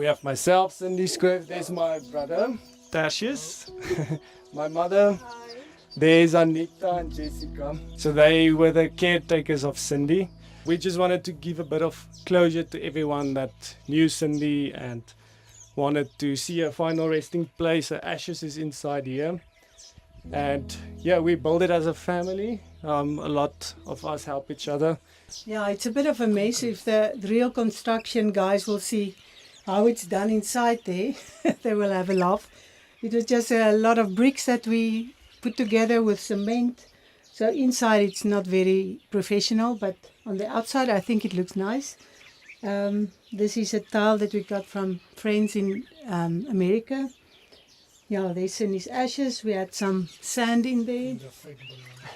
We have myself, Cindy's grave. There's my brother, Tashius. My mother. There's Anita and Jessica. So they were the caretakers of Cindy. We just wanted to give a bit of closure to everyone that knew Cindy and wanted to see her final resting place. Her ashes is inside here. And yeah, we built it as a family. A lot of us help each other. Yeah, it's a bit of a mess. If the real construction guys will see how it's done inside there, they will have a laugh. It was just a lot of bricks that we put together with cement. So inside it's not very professional, but on the outside I think it looks nice. This is a tile that we got from friends in America. Yeah, there's Cindy's ashes. We had some sand in there.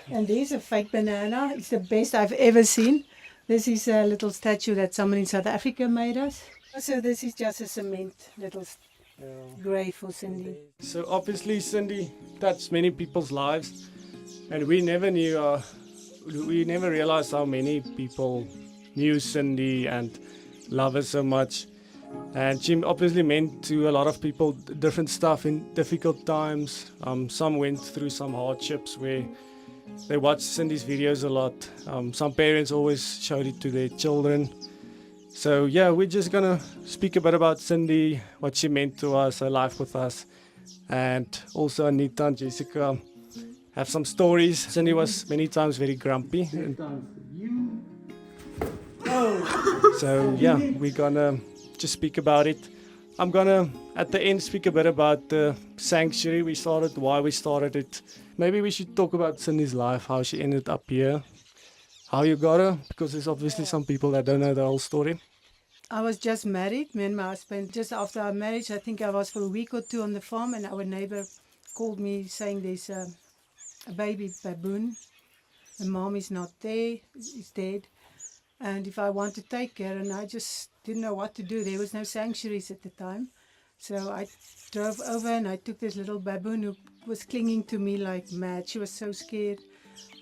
And there's a fake banana. It's the best I've ever seen. This is a little statue that someone in South Africa made us. So this is just a cement little grave for Cindy. So obviously Cindy touched many people's lives, and we never realized how many people knew Cindy and love her so much. And she obviously meant to a lot of people different stuff in difficult times. Some went through some hardships where they watched Cindy's videos a lot. Some parents always showed it to their children. So yeah, we're just gonna speak a bit about Cindy, what she meant to us, her life with us, and also Anita and Jessica have some stories. Cindy was many times very grumpy. So yeah, we're gonna just speak about it. I'm gonna at the end speak a bit about the sanctuary we started, why we started it. Maybe we should talk about Cindy's life, how she ended up here, how you got her, because there's obviously some people that don't know the whole story. I was just married, me and my husband. Just after our marriage, I think I was for a week or two on the farm, and our neighbor called me saying there's a baby baboon. The mom is not there, is dead. And if I want to take her, and I just didn't know what to do. There was no sanctuaries at the time. So I drove over and I took this little baboon who was clinging to me like mad. She was so scared.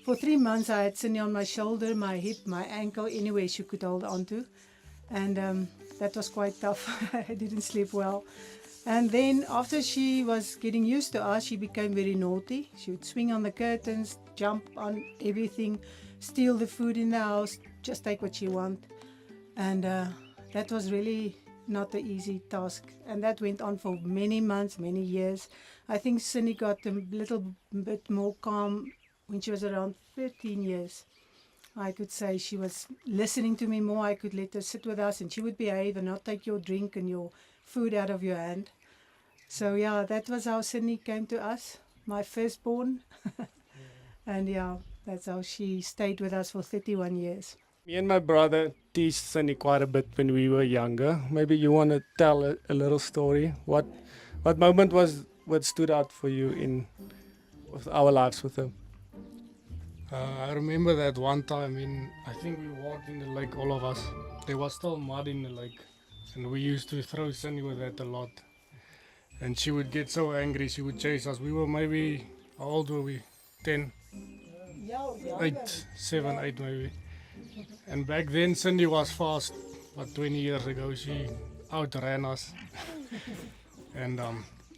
For 3 months I had Cindy on my shoulder, my hip, my ankle, anywhere she could hold on to. And that was quite tough. I didn't sleep well. And then after she was getting used to us, she became very naughty. She would swing on the curtains, jump on everything, steal the food in the house, just take what she wanted. And that was really not an easy task. And that went on for many months, many years. I think Cindy got a little bit more calm when she was around 13 years. I could say she was listening to me more. I could let her sit with us and she would behave and not take your drink and your food out of your hand. So yeah, that was how Cindy came to us, my firstborn. And yeah, that's how she stayed with us for 31 years. Me and my brother teased Cindy quite a bit when we were younger. Maybe you want to tell a little story. What moment was what stood out for you in with our lives with her? I remember that one time I think we walked in the lake, all of us. There was still mud in the lake, and we used to throw Cindy with that a lot. And she would get so angry, she would chase us. We were maybe, how old were we? 10? 8, 7, 8 maybe. And back then Cindy was fast, but 20 years ago she outran us. And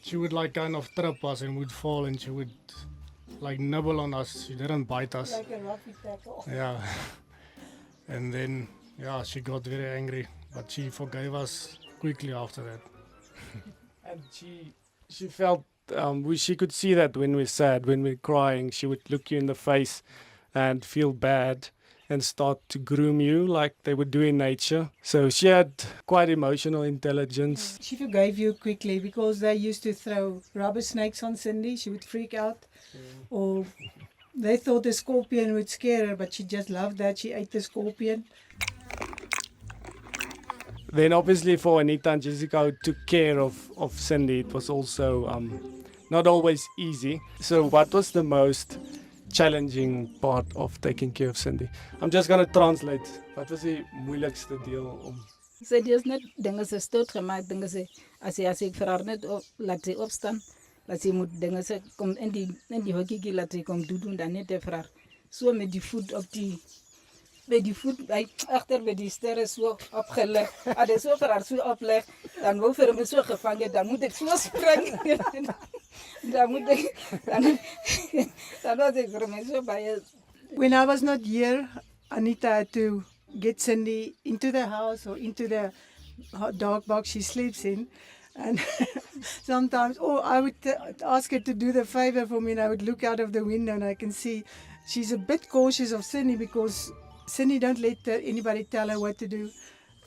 she would like kind of trip us and would fall, and she would like nibble on us. She didn't bite us. Like a roughy tackle. Yeah. And then yeah, she got very angry, but she forgave us quickly after that. And she felt she could see that when we're sad, when we're crying, she would look you in the face and feel bad and start to groom you like they would do in nature. So she had quite emotional intelligence. She forgave you quickly because they used to throw rubber snakes on Cindy. She would freak out. Or they thought the scorpion would scare her, but she just loved that. She ate the scorpion. Then obviously for Anita and Jessica who took care of Cindy, it was also not always easy. So what was the most challenging part of taking care of Cindy? I'm just going to translate. Wat was die moeilikste deel om? Sy het net dinge se stout gemaak, dinge se as ek vir haar net laat sy opstaan, dat sy moet dinge se kom in die hokkie laat sy kom doen dan net vir haar. So met die voet op die by die voet, agter by die sterre so opgeleg. As hy so vir haar so opleg, dan wou vir hom so gevang het, dan moet ek so spring. Dan moet ek, dan was ek vir my so baie. When I was not here, Anita had to get Cindy into the house or into the dark box she sleeps in. And sometimes, I would ask her to do the favor for me, and I would look out of the window and I can see she's a bit cautious of Cindy because Cindy don't let anybody tell her what to do.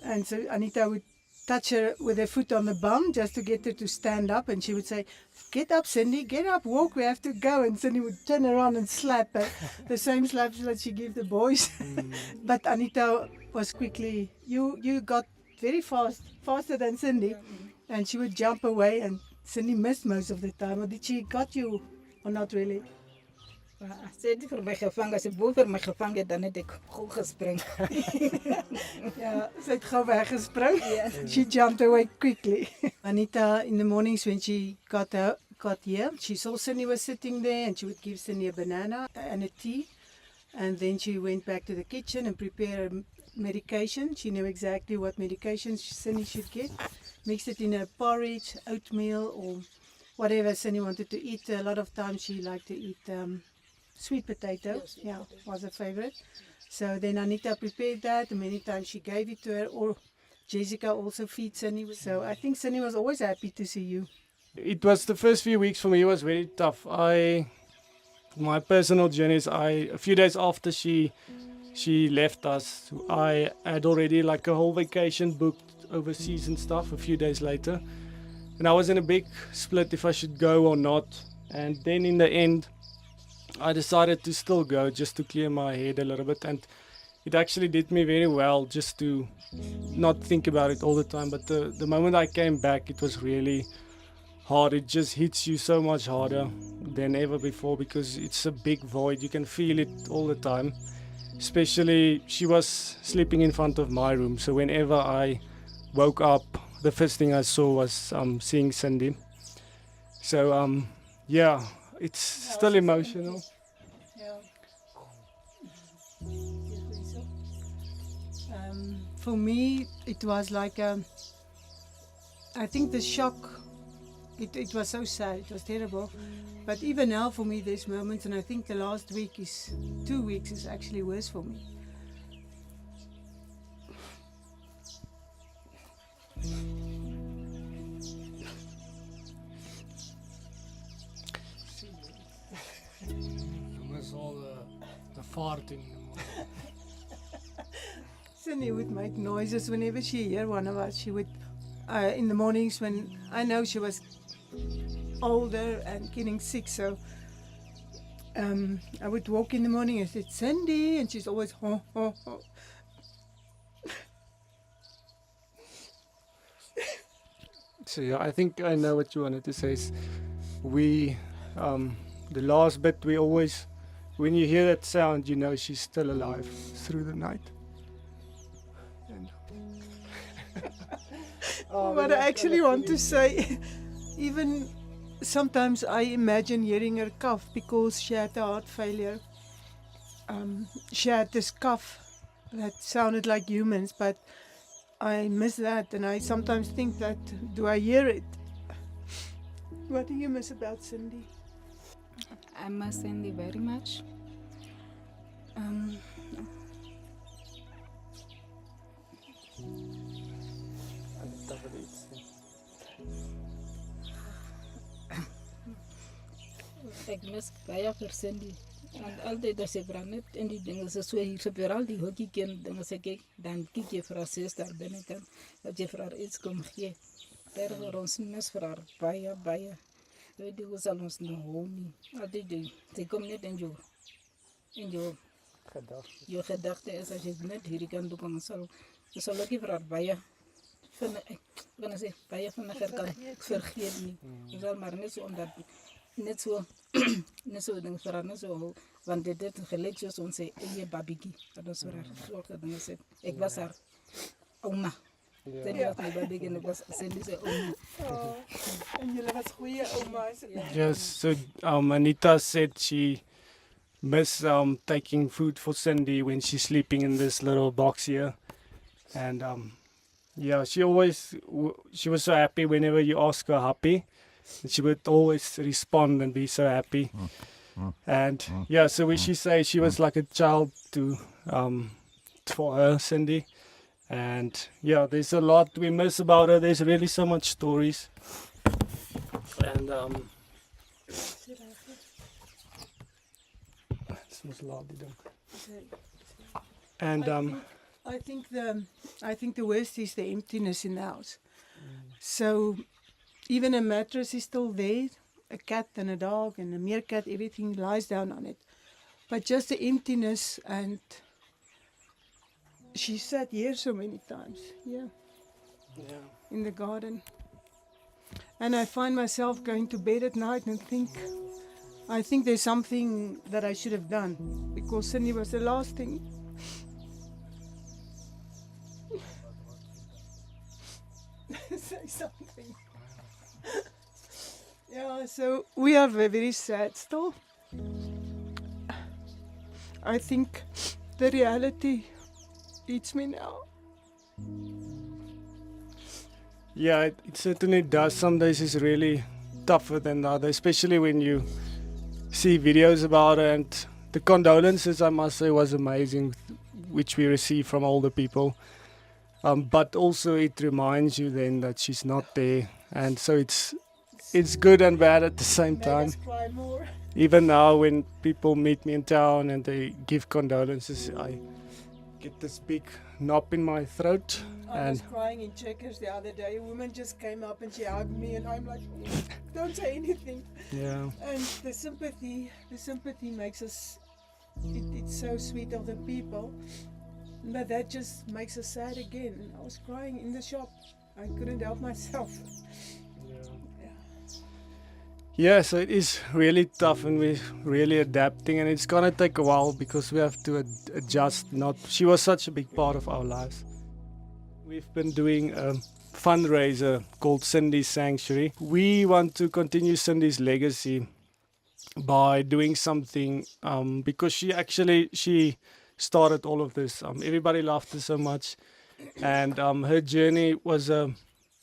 And so Anita would touch her with her foot on the bum just to get her to stand up, and she would say, "Get up, Cindy, get up, walk, we have to go." And Cindy would turn around and slap her, the same slaps that she gave the boys. But Anita was quickly, you got very fast, faster than Cindy, and she would jump away, and Cindy missed most of the time. Or did she got you, or not really? Sê die vir my gevang, as ek bo vir my gevang het, dan het ek gou gespring. Yeah, sy het gou weggespring. She jumped away quickly. Anita, in the mornings when she got here, she saw Cindy was sitting there, and she would give Cindy a banana and a tea. And then she went back to the kitchen and prepared medication. She knew exactly what medication Cindy should get. Mixed it in a porridge, oatmeal, or whatever Cindy wanted to eat. A lot of times she liked to eat sweet potato. Yeah, was a favorite. So then Anita prepared that, and many times she gave it to her, or Jessica also feeds Cindy. So I think Cindy was always happy to see you. It was the first few weeks for me was very tough. My personal journeys, a few days after she left us, I had already like a whole vacation booked overseas and stuff a few days later. And I was in a big split if I should go or not. And then in the end, I decided to still go just to clear my head a little bit. And it actually did me very well just to not think about it all the time. But the moment I came back, it was really hard. It just hits you so much harder than ever before because it's a big void. You can feel it all the time. Especially, she was sleeping in front of my room. So whenever I woke up, the first thing I saw was seeing Cindy. So yeah, it's still emotional. For me, it was like I think the shock. It was so sad. It was terrible. But even now, for me, there's moments, and I think the last 2 weeks is actually worse for me. You miss all the farting. Cindy would make noises whenever she heard one of us. She would, in the mornings when I know she was older and getting sick, so I would walk in the morning and say, "Cindy," and she's always, "Ho, ho, ho." So yeah, I think I know what you wanted to say. We, the last bit, we always, when you hear that sound, you know she's still alive through the night. And What I actually want to say, even sometimes I imagine hearing her cough because she had a heart failure. She had this cough that sounded like humans, but I miss that, and I sometimes think that, do I hear it? What do you miss about Cindy? I miss Cindy very much. Ek mis baie vir Cindy. En altyd as ek brand net en die dinge is so hier gebeur al die hokkie ken dinge sê kyk dan kyk jy vir haar suster binnekant dat jy vir haar iets kom gee. Daar waar ons mis vir haar baie. Weet jy hoe sal ons nou hou nie. Altyd jy kom net in jou gedagte is as jy net hierdie kant toe kom sal ek vir haar baie van ek kan sê baie van haar kan vergeet nie. Ons sal maar net so omdat net so ding vir haar net so want dit het gelyk soos ons sê eie babetjie dat ons vir haar gesorg het dinge sê ek was haar ouma. Cindy was my babetjie en ek was Cindy se ouma. En julle was goeie oumas. yes, so Anita said she miss taking food for Cindy when she's sleeping in this little box here. And yeah, she was so happy whenever you ask her happy. She would always respond and be so happy. And yeah, so we she say she was like a child to for her, Cindy. And yeah, there's a lot we miss about her. There's really so much stories. And and I think the worst is the emptiness in the house. So even a mattress is still there, a cat and a dog and a meerkat, everything lies down on it. But just the emptiness, and she sat here so many times, yeah, in the garden. And I find myself going to bed at night and I think there's something that I should have done, because Cindy was the last thing. Say something. Yeah, so we are very sad still. I think the reality eats me now. yeah, it certainly does. Some days it's really tougher than the other, especially when you see videos about it. And the condolences, I must say, was amazing, which we received from all the people. But also it reminds you then that she's not there, and so it's good and bad at the same Made time. us cry more. Even now, when people meet me in town and they give condolences, I get this big knot in my throat. I was And crying in Checkers the other day. A woman just came up and she hugged me, and I'm like, don't say anything. yeah, And the sympathy makes us. It's so sweet of the people, but that just makes us sad again. And I was crying in the shop. I couldn't help myself. yeah. So it is really tough, and we're really adapting, and it's gonna take a while because we have to adjust. Not she was such a big part of our lives. We've been doing a fundraiser called Cindy's Sanctuary. We want to continue Cindy's legacy by doing something because she started all of this. Everybody loved her so much, and her journey was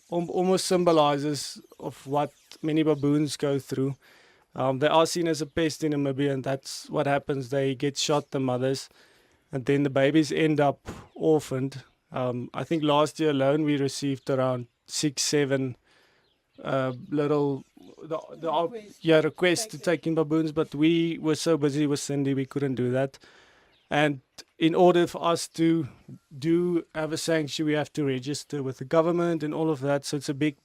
almost symbolizes of what many baboons go through. They are seen as a pest in Namibia, and that's what happens. They get shot, the mothers, and then the babies end up orphaned. I think last year alone we received around 6-7 little requests to take in baboons, but we were so busy with Cindy we couldn't do that. And in order for us to have a sanctuary, we have to register with the government and all of that. So it's a big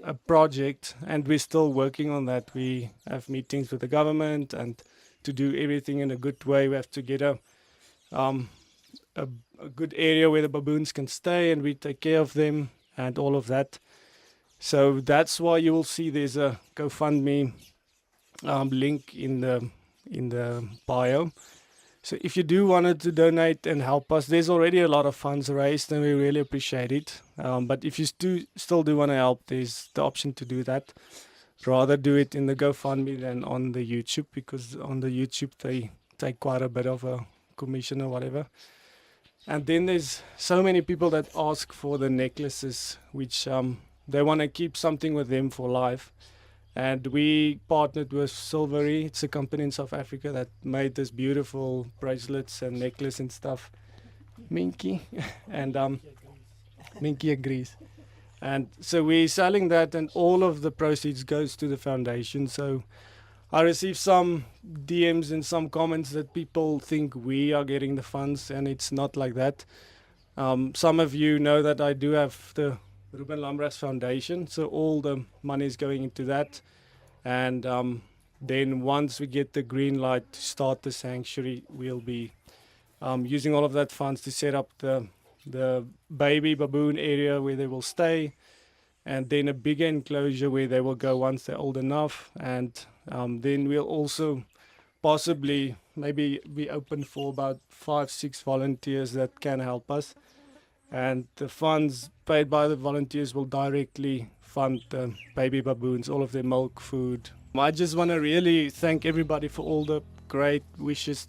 a project, and we're still working on that. We have meetings with the government, and to do everything in a good way, we have to get a good area where the baboons can stay, and we take care of them and all of that. So that's why you will see there's a GoFundMe link in the bio. So if you do want to donate and help us, there's already a lot of funds raised, and we really appreciate it. But if you still do want to help, there's the option to do that. Rather do it in the GoFundMe than on the YouTube, because on the YouTube they take quite a bit of a commission or whatever. And then there's so many people that ask for the necklaces, which they want to keep something with them for life. And we partnered with Silvery. It's a company in South Africa that made this beautiful bracelets and necklace and stuff. Minky. And Minky agrees. And so we're selling that, and all of the proceeds goes to the foundation. So I received some DMs and some comments that people think we are getting the funds, and it's not like that. Some of you know that I do have the Ruben Lambras Foundation, so all the money is going into that. And then once we get the green light to start the sanctuary, we'll be using all of that funds to set up the baby baboon area where they will stay, and then a bigger enclosure where they will go once they're old enough. And then we'll also possibly maybe be open for about 5-6 volunteers that can help us. And the funds paid by the volunteers will directly fund the baby baboons, all of their milk, food, I just want to really thank everybody for all the great wishes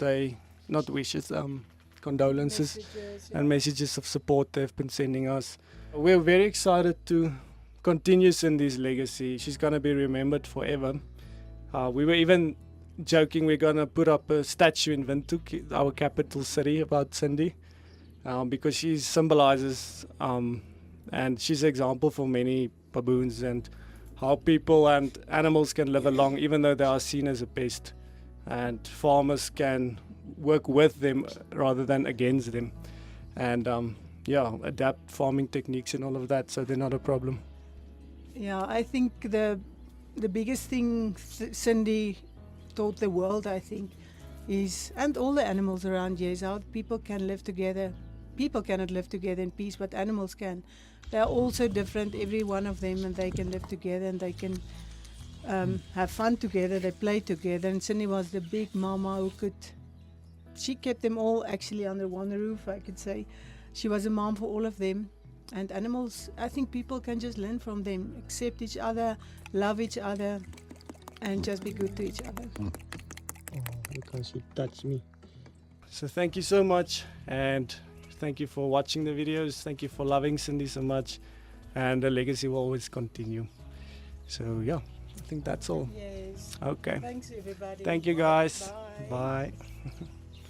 condolences Messages, and messages of support they've been sending us. We're very excited to continue Cindy's legacy. She's going to be remembered forever. We were even joking we're going to put up a statue in Windhoek, our capital city, about Cindy, because she symbolizes and she's an example for many baboons and how people and animals can live along even though they are seen as a pest, and farmers can work with them rather than against them, and adapt farming techniques and all of that so they're not a problem. Yeah, I think the biggest thing Cindy taught the world, I think, is, and all the animals around here, is how people can live together. People cannot live together in peace, but animals can. They are all so different, every one of them, and they can live together and they can have fun together, they play together. And Cindy was the big mama she kept them all actually under one roof, I could say. She was a mom for all of them. And animals, I think people can just learn from them, accept each other, love each other, and just be good to each other. Because she touched me. So thank you so much, and thank you for watching the videos. Thank you for loving Cindy so much, and the legacy will always continue. So yeah, I think that's all. Yes. Okay. Thanks everybody. Thank you guys. Bye. Bye.